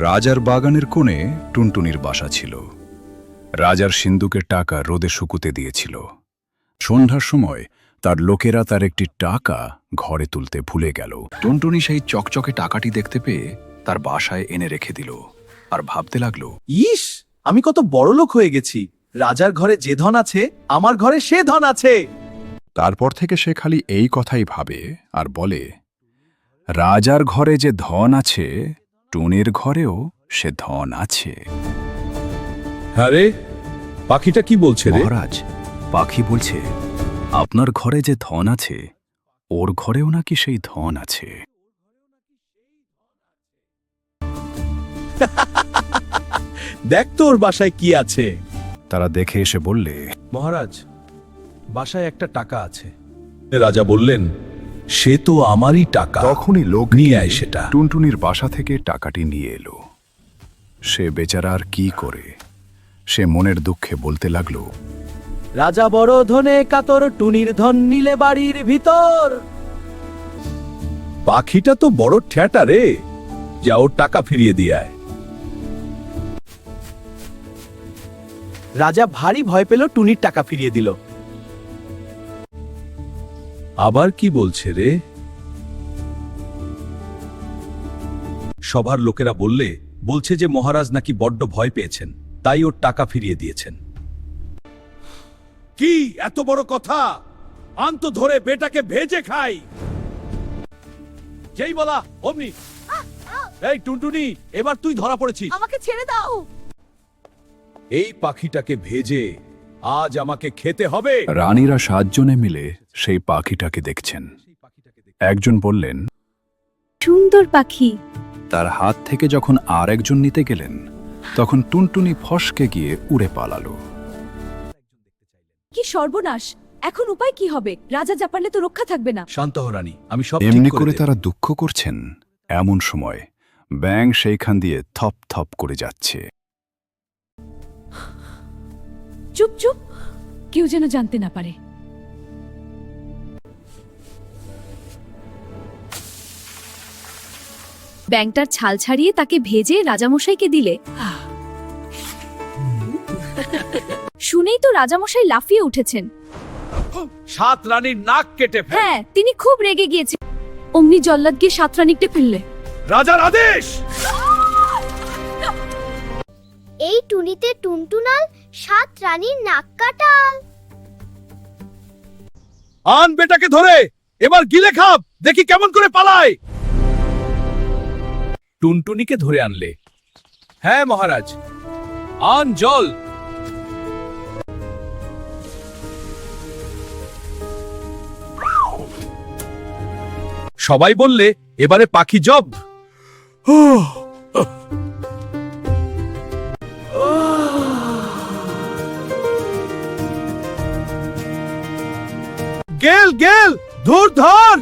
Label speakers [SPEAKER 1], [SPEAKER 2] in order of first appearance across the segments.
[SPEAKER 1] রাজার বাগানের কোণে টুনটুনির বাসা ছিল। রাজার সিন্দুকের টাকা রোদে শুকুতে দিয়েছিল। সন্ধ্যার সময় তার লোকেরা তার একটি টাকা ঘরে তুলতে ভুলে গেল। টুনটুনি সেই চকচকে টাকাটি দেখতে পেয়ে তার বাসায় এনে রেখে দিল আর ভাবতে লাগলো,
[SPEAKER 2] ইস, আমি কত বড় লোক হয়ে গেছি। রাজার ঘরে যে ধন আছে, আমার ঘরে সে ধন আছে।
[SPEAKER 1] তারপর থেকে সে খালি এই কথাই ভাবে আর বলে, রাজার ঘরে যে ধন আছে, টুনির ঘরেও সে ধন আছে।
[SPEAKER 3] হ্যাঁ রে, পাখিটা কি বলছে রে?
[SPEAKER 1] মহারাজ, পাখি বলছে, আপনার ঘরে যে ধন আছে, ওর ঘরেও নাকি সেই ধন আছে।
[SPEAKER 2] দেখ তো ওর বাসায় কি আছে।
[SPEAKER 1] তারা দেখে এসে বললে,
[SPEAKER 2] মহারাজ, বাসায় একটা টাকা আছে।
[SPEAKER 3] রাজা বললেন, সে তো আমারই টাকা।
[SPEAKER 1] তখনই লোক
[SPEAKER 3] নিয়ে আয় সেটা।
[SPEAKER 1] টুনটুনির বাসা থেকে টাকাটি নিয়ে এলো। সে বেচারা আর কি করে, সে মনের দুঃখে বলতে লাগলো,
[SPEAKER 2] রাজা বড় ধনে কাতর, টুনির ধন নিলে বাড়ির ভিতর।
[SPEAKER 3] পাখিটা তো বড় ঠ্যাটা রে, যা ওর টাকা ফিরিয়ে দিয়ে আয়।
[SPEAKER 2] রাজা ভারী ভয় পেল, টুনির টাকা ফিরিয়ে দিল।
[SPEAKER 3] আবার কি বলছে রে? সভার লোকেরা বলছে যে মহারাজ নাকি বড্ড ভয় পেয়েছেন, তাই ওর টাকা ফিরিয়ে দিয়েছেন। কি এত বড় কথা? আন্ত ধরে বেটাকে ভেজে খাই। যেই বলা অমনি, এই টুনটুনি, এবার তুই ধরা পড়েছিস।
[SPEAKER 4] আমাকে ছেড়ে দাও।
[SPEAKER 3] এই পাখিটাকে ভেজে আজ আমাকে খেতে হবে।
[SPEAKER 1] রানীরা 7 জনে মিলে সেই পাখিটাকে দেখছেন। একজন বললেন,
[SPEAKER 4] সুন্দর পাখি।
[SPEAKER 1] তার হাত থেকে যখন আর একজন নিতে গেলেন, তখন টুনটুনি ফসকে গিয়ে উড়ে পালালো।
[SPEAKER 4] কি সর্বনাশ! এখন উপায় কি হবে? রাজা যা পারলে তো রক্ষা থাকবে না।
[SPEAKER 3] শান্ত হও রানী, আমি সব ঠিক
[SPEAKER 1] এমনি করে
[SPEAKER 3] দেব।
[SPEAKER 1] তারা দুঃখ করছেন, এমন সময় ব্যাঙ সেইখান দিয়ে থপ থপ করে যাচ্ছে।
[SPEAKER 4] চুপ চুপ, কেউ যেন জানতে না পারে। ব্যাংটার ছাল ছাড়িয়ে তাকে ভেজে রাজামশাইকে দিলে। শুনেই তো রাজামশাই লাফিয়ে উঠেছেন।
[SPEAKER 3] 7 রানীর নাক কেটে ফেল।
[SPEAKER 4] হ্যাঁ, তিনি খুব রেগে গিয়েছেন। অমনি জল্লাদ গিয়ে 7 রানীকে ফেললে।
[SPEAKER 3] রাজার আদেশ।
[SPEAKER 5] এই টুনিতে টুনটুনাল, 7 রানীর নাক কাটাল।
[SPEAKER 3] আন বেটাকে ধরে, এবার গিলে খাপ, দেখি কেমন করে পালায়। টুনটুনিকে ধরে আনলে। হ্যাঁ মহারাজ, আন জল। সবাই বললে, এবারে পাখি জব। গেল গেল, ধর ধর।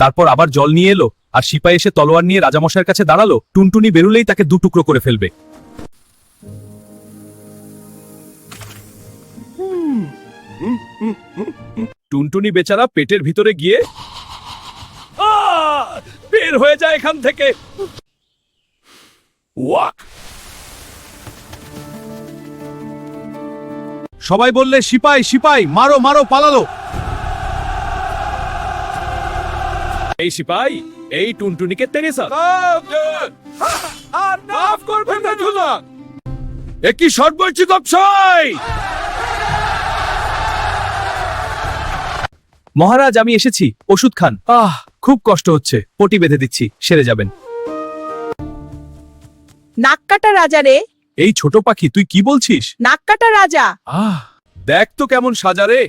[SPEAKER 3] তারপর আবার জল নিয়ে এলো, আর সিপাই এসে তলোয়ার নিয়ে রাজামশাইয়ের কাছে দাঁড়ালো। টুনটুনি বেরুলেই তাকে 2 টুকরো করে ফেলবে। টুনটুনি বেচারা পেটের ভিতরে গিয়ে বের হয়ে যায় এখান থেকে। ওয়াক! সবাই বললে, সিপাই সিপাই, মারো মারো, পালালো। এই সিপাই, এই টুনটুনিকে তেরেসা মাফ করবেন না জুলা। একই সর্বৈচ্ছিক অপশয়। মহারাজ, আমি এসেছি, ওষুধ খান। খুব কষ্ট হচ্ছে, পটি বেঁধে দিচ্ছি, সেরে যাবেন।
[SPEAKER 6] নাককাটা রাজা রে।
[SPEAKER 3] এই ছোট পাখি, তুই কি বলছিস?
[SPEAKER 6] নাককাটা রাজা।
[SPEAKER 3] দেখ তো কেমন সাজা রে।